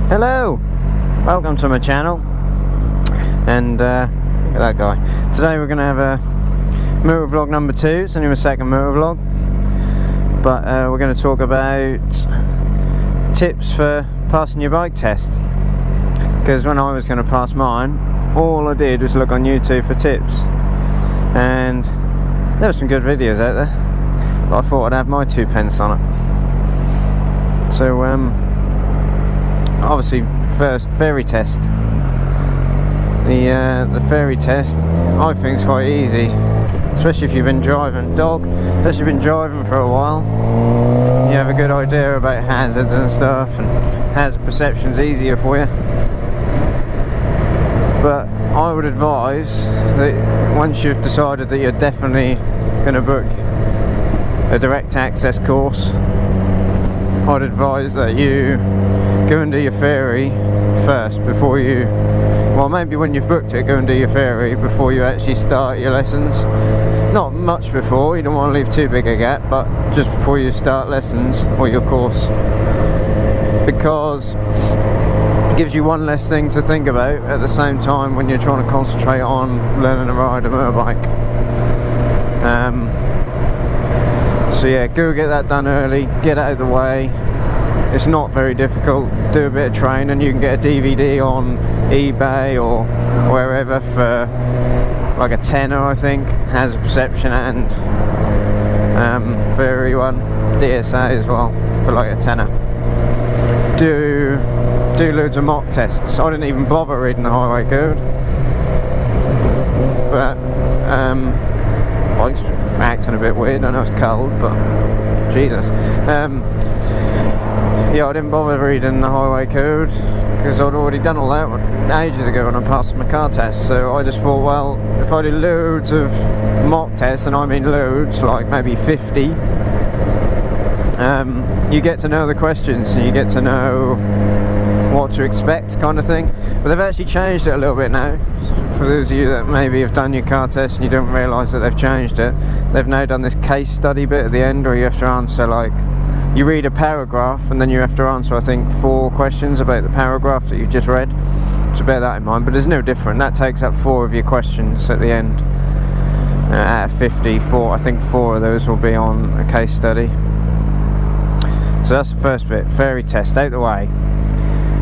Hello, welcome to my channel. And look at that guy. Today we're going to have a MotoVlog number 2. It's only my second MotoVlog, but we're going to talk about tips for passing your bike test. Because when I was going to pass mine, all I did was look on YouTube for tips, and there were some good videos out there, but I thought I'd have my 2 pence on it. So obviously, first, fairy test. The fairy test, I think, is quite easy, especially if you've been driving. Especially been driving for a while. You have a good idea about hazards and stuff, and hazard perception's easier for you. But I would advise that once you've decided that you're definitely going to book a direct access course, I'd advise that you go and do your theory first before you, well, maybe when you've booked it, go and do your theory before you actually start your lessons. Not much before, you don't want to leave too big a gap, but just before you start lessons or your course, because it gives you one less thing to think about at the same time when you're trying to concentrate on learning to ride a motorbike. So yeah, go get that done early, get it out of the way. It's not very difficult. Do a bit of training. You can get a DVD on eBay or wherever for like a tenner, I think. Hazard perception and theory one, DSA as well, for like a tenner. Do loads of mock tests. I didn't even bother reading the highway code, but I was acting a bit weird. I know it's cold, but Jesus. Yeah, I didn't bother reading the highway code because I'd already done all that ages ago when I passed my car test. So I just thought, well, if I do loads of mock tests, and I mean loads, like maybe 50, you get to know the questions and you get to know what to expect, kind of thing. But they've actually changed it a little bit now. For those of you that maybe have done your car test and you don't realise that they've changed it, they've now done this case study bit at the end where you have to answer, like, you read a paragraph and then you have to answer, I think, 4 questions about the paragraph that you've just read. So bear that in mind, but there's no different. That takes up 4 of your questions at the end. Out of 54, I think 4 of those will be on a case study. So that's the first bit, fairy test, out the way.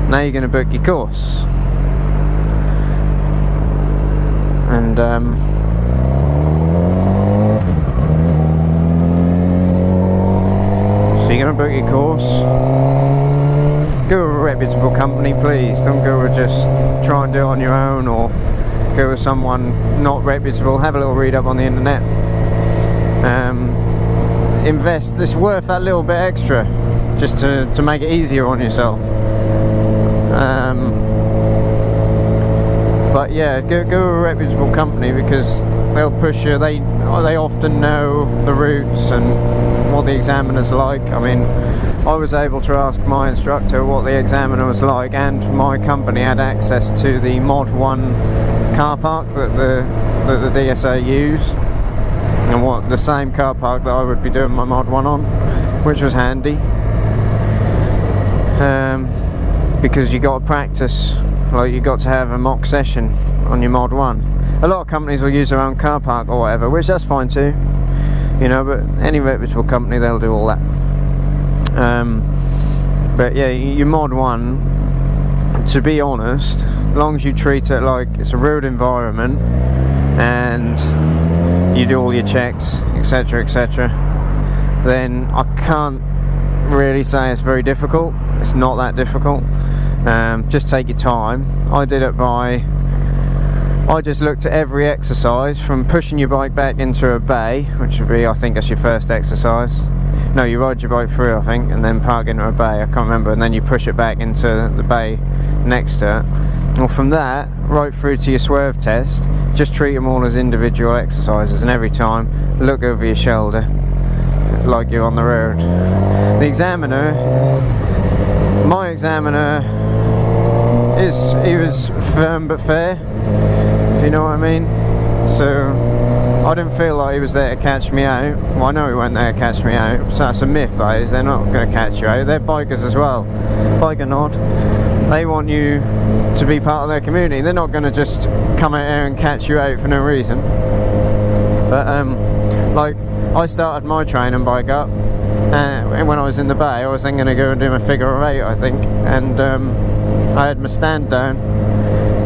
Now you're going to book your course. And so you're going to book your course. Go with a reputable company, please. Don't go with just try and do it on your own, or go with someone not reputable. Have a little read up on the internet. Invest. It's worth that little bit extra just to make it easier on yourself. But yeah, go with a reputable company because they'll push you. They often know the routes and what the examiner's like. I mean, I was able to ask my instructor what the examiner was like, and my company had access to the Mod 1 car park that the DSA use, and what the same car park that I would be doing my Mod 1 on, which was handy. Because you got to practice, like you got to have a mock session on your Mod 1. A lot of companies will use their own car park or whatever, which that's fine too, you know, but any reputable company, they'll do all that. But yeah, your Mod 1, to be honest, as long as you treat it like it's a road environment and you do all your checks, etc, etc, then I can't really say it's very difficult. It's not that difficult. Just take your time. I did it by, I just looked at every exercise from pushing your bike back into a bay, which would be, I think that's your first exercise. No, you ride your bike through, I think, and then park into a bay, I can't remember, and then you push it back into the bay next to it. Well, from that right through to your swerve test, just treat them all as individual exercises, and every time look over your shoulder like you're on the road. The examiner, my examiner, he was firm but fair, if you know what I mean. So I didn't feel like he was there to catch me out. Well, I know he wasn't there to catch me out, so that's a myth, that is. They're not going to catch you out. They're bikers as well. Biker nod. They want you to be part of their community. They're not going to just come out here and catch you out for no reason. But like, I started my training bike up, and when I was in the bay, I was then going to go and do my figure of 8, I think, and I had my stand down,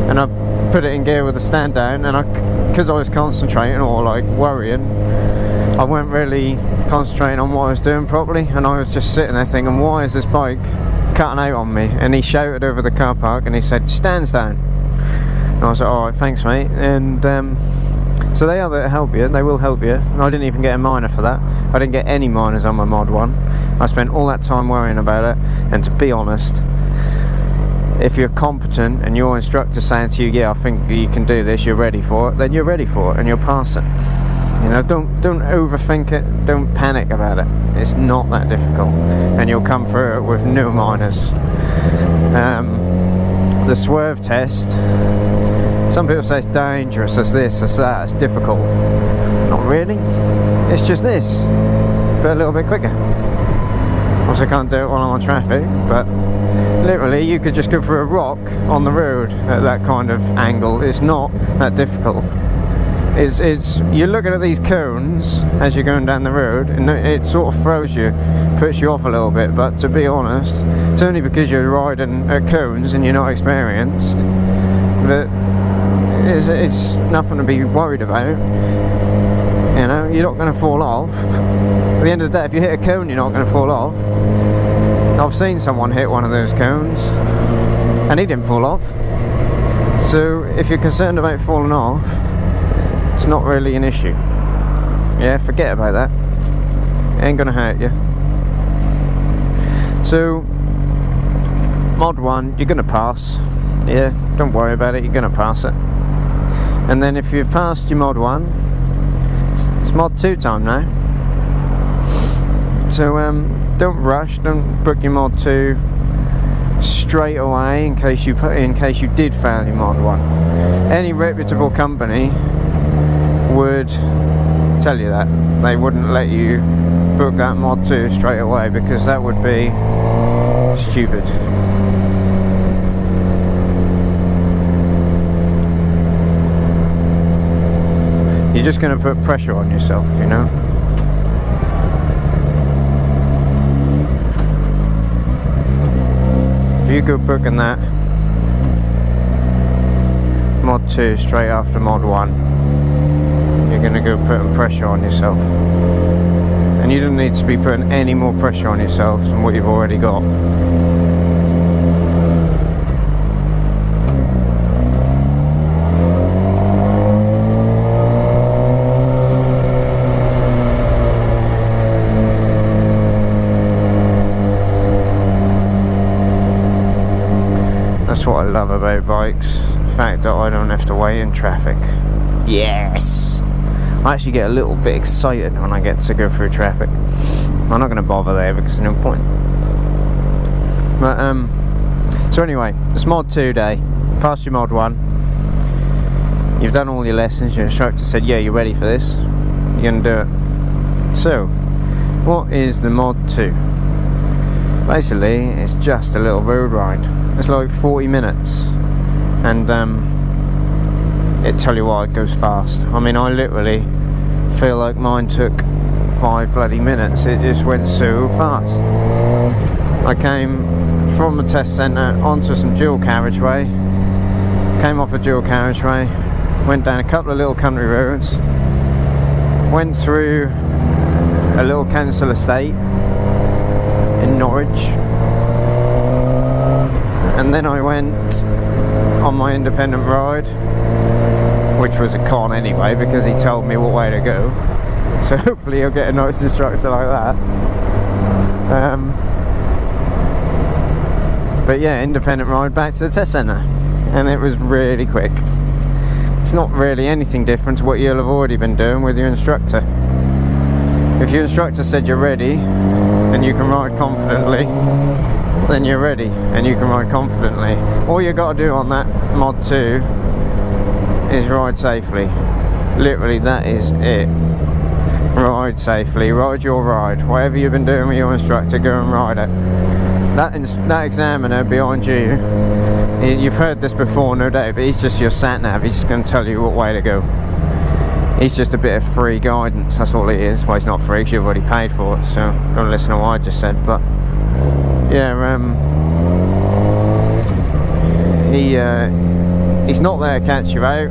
and I put it in gear with the stand down, and because I was concentrating or like worrying, I weren't really concentrating on what I was doing properly, and I was just sitting there thinking, why is this bike cutting out on me? And he shouted over the car park and he said, stands down. And I was like, alright, thanks mate. And so they are there to help you, they will help you. And I didn't even get a minor for that. I didn't get any minors on my Mod 1. I spent all that time worrying about it, and to be honest, if you're competent and your instructor's saying to you, yeah, I think you can do this, you're ready for it, then you're ready for it and you'll pass it. You know, don't overthink it, don't panic about it. It's not that difficult, and you'll come through it with no minors. The Swerve Test, some people say it's dangerous, it's this, it's that, it's difficult. Not really, it's just this, but a little bit quicker. Obviously I can't do it while I'm on traffic, but literally you could just go through a rock on the road at that kind of angle. It's not that difficult. It's you're looking at these cones as you're going down the road, and it sort of throws you, puts you off a little bit, but to be honest, it's only because you're riding at cones and you're not experienced that it's nothing to be worried about. You know, you're not going to fall off. At the end of the day, if you hit a cone, you're not going to fall off. I've seen someone hit one of those cones and he didn't fall off. So if you're concerned about falling off, it's not really an issue. Yeah, forget about that. It ain't gonna hurt you. So Mod 1, you're gonna pass. Yeah, don't worry about it, you're gonna pass it. And then if you've passed your Mod 1, it's Mod 2 time now. So don't rush, don't book your Mod 2 straight away in case you did fail your Mod 1. Any reputable company would tell you that. They wouldn't let you book that Mod 2 straight away, because that would be stupid. You're just going to put pressure on yourself, you know. If you go booking that Mod 2 straight after Mod 1, you're going to go putting pressure on yourself, and you don't need to be putting any more pressure on yourself than what you've already got. That's what I love about bikes, the fact that I don't have to wait in traffic. Yes! I actually get a little bit excited when I get to go through traffic. I'm not going to bother there because there's no point. But so anyway, it's Mod 2 day. Passed your Mod 1. You've done all your lessons. Your instructor said, yeah, you're ready for this. You're going to do it. So, what is the Mod 2? Basically, it's just a little road ride. It's like 40 minutes, and it tell you what, it goes fast. I mean, I literally feel like mine took 5 bloody minutes. It just went so fast. I came from the test centre onto some dual carriageway, came off a dual carriageway, went down a couple of little country roads, went through a little council estate in Norwich, and then I went on my independent ride, which was a con anyway, because he told me what way to go. So hopefully you'll get a nice instructor like that. But yeah, independent ride back to the test centre, and it was really quick. It's not really anything different to what you'll have already been doing with your instructor. If your instructor said you're ready and you can ride confidently, then you're ready and you can ride confidently. All you got to do on that Mod 2 is ride safely. Literally, that is it. Ride safely, ride your ride. Whatever you've been doing with your instructor, go and ride it. That examiner behind you You've heard this before, no doubt, but he's just your sat-nav. He's just going to tell you what way to go. He's just a bit of free guidance, that's all he is. Well, he's not free because you've already paid for it, so don't listen to what I just said. But yeah, he's not there to catch you out.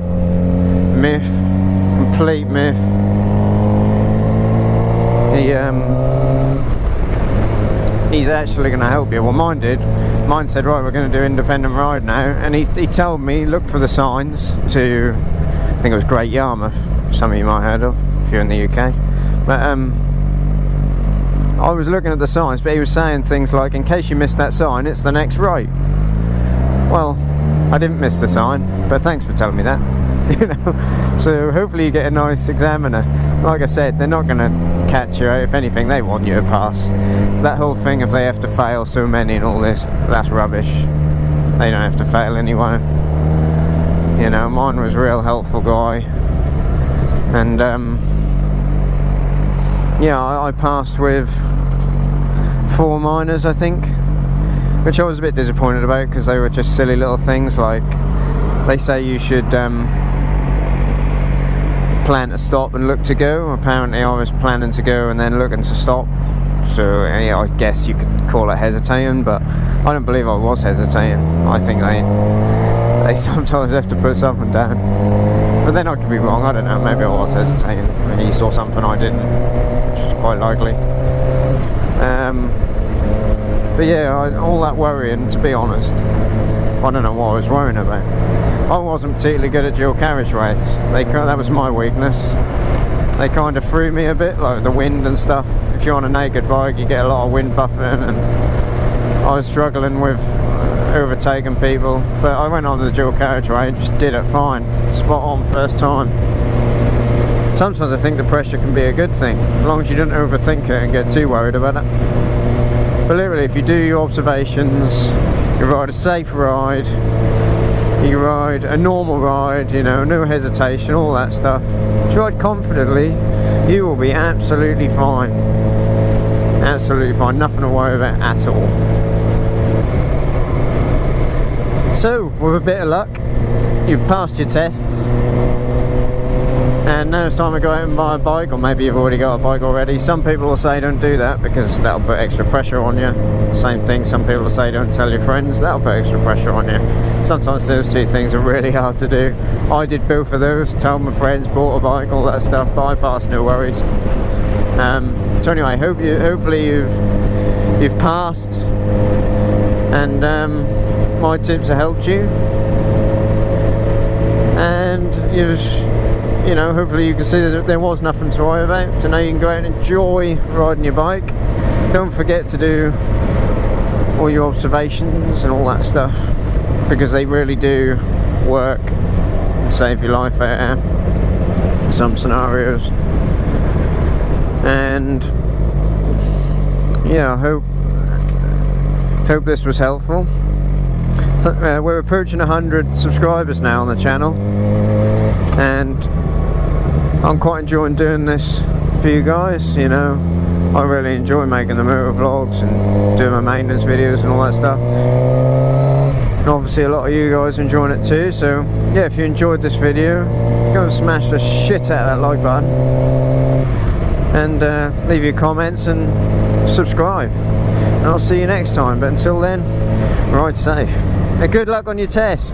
Myth, complete myth. He's actually going to help you. Well, mine did. Mine said, right, we're going to do independent ride now, and he told me look for the signs to, I think it was Great Yarmouth. Some of you might have heard of if you're in the UK. But I was looking at the signs, but he was saying things like, in case you missed that sign, it's the next right. Well, I didn't miss the sign, but thanks for telling me that. You know, so hopefully you get a nice examiner. Like I said, they're not going to catch you out. If anything, they want you to pass. That whole thing, if they have to fail so many and all this, that's rubbish. They don't have to fail anyway. You know, mine was a real helpful guy. And yeah, I passed with 4 minors, I think, which I was a bit disappointed about because they were just silly little things. Like, they say you should plan to stop and look to go. Apparently I was planning to go and then looking to stop, so yeah, I guess you could call it hesitating, but I don't believe I was hesitating. I think they sometimes have to put something down, but then I could be wrong. I don't know, maybe I was hesitating, maybe he saw something I didn't, which is quite likely. But yeah, all that worrying, to be honest, I don't know what I was worrying about. I wasn't particularly good at dual carriageways. That was my weakness. They kind of threw me a bit, like the wind and stuff. If you're on a naked bike, you get a lot of wind buffing, and I was struggling with overtaking people. But I went on the dual carriageway and just did it fine. Spot on first time. Sometimes I think the pressure can be a good thing, as long as you don't overthink it and get too worried about it. But literally, if you do your observations, you ride a safe ride, you ride a normal ride, you know, no hesitation, all that stuff. Just ride confidently, you will be absolutely fine. Absolutely fine, nothing to worry about at all. So, with a bit of luck, you've passed your test. And now it's time to go out and buy a bike, or maybe you've already got a bike already. Some people will say don't do that because that'll put extra pressure on you. Same thing, some people will say don't tell your friends, that'll put extra pressure on you. Sometimes those two things are really hard to do. I did both of those, told my friends, bought a bike, all that stuff, but I passed, no worries. So anyway, hopefully you've passed, and my tips have helped you, and you know, hopefully you can see that there was nothing to worry about. So now you can go out and enjoy riding your bike. Don't forget to do all your observations and all that stuff, because they really do work and save your life out in some scenarios. And yeah, I hope this was helpful. We're approaching 100 subscribers now on the channel, and I'm quite enjoying doing this for you guys. You know, I really enjoy making the MotoVlogs and doing my maintenance videos and all that stuff. And obviously a lot of you guys are enjoying it too, so yeah, if you enjoyed this video, go and smash the shit out of that like button, and leave your comments and subscribe. And I'll see you next time, but until then, ride safe. And good luck on your test.